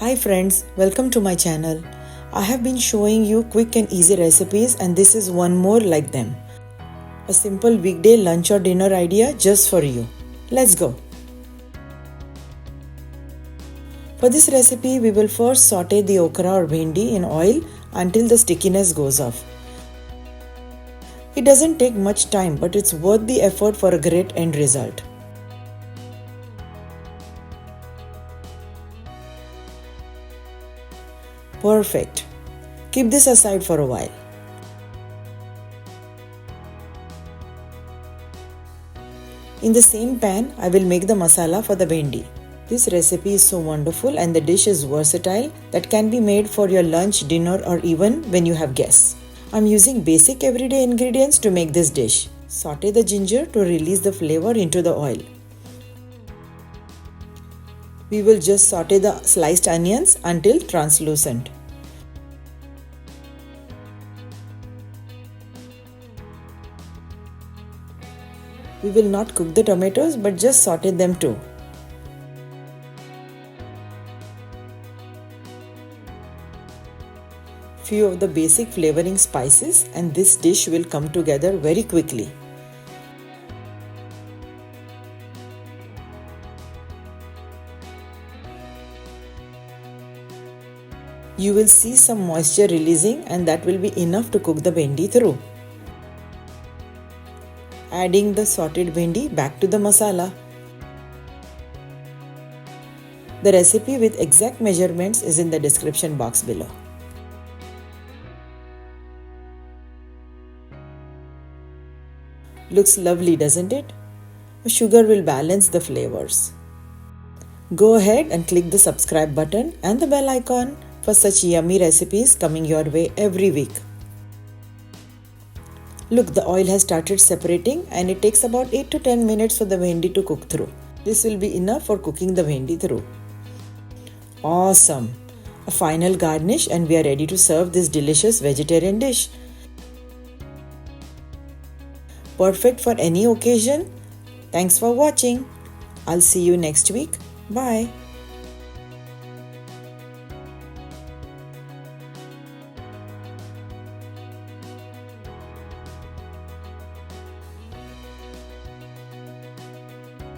Hi friends, welcome to my channel. I have been showing you quick and easy recipes and this is one more like them. A simple weekday lunch or dinner idea just for you. Let's go. For this recipe, we will first saute the okra or bhendi in oil until the stickiness goes off. It doesn't take much time, but it's worth the effort for a great end result. Perfect. Keep this aside for a while. In the same pan, I will make the masala for the bhendi. This recipe is so wonderful and the dish is versatile that can be made for your lunch, dinner or even when you have guests. I'm using basic everyday ingredients to make this dish. Saute the ginger to release the flavor into the oil. We will just saute the sliced onions until translucent. We will not cook the tomatoes but just saute them too. Few of the basic flavoring spices and this dish will come together very quickly. You will see some moisture releasing and that will be enough to cook the bhendi through. Adding the sauteed bhendi back to the masala. The recipe with exact measurements is in the description box below. Looks lovely, doesn't it? Sugar will balance the flavors. Go ahead and click the subscribe button and the bell icon for such yummy recipes coming your way every week. Look, the oil has started separating and it takes about 8 to 10 minutes for the bhendi to cook through. This will be enough for cooking the bhendi through. Awesome! A final garnish and we are ready to serve this delicious vegetarian dish. Perfect for any occasion. Thanks for watching. I'll see you next week. Bye.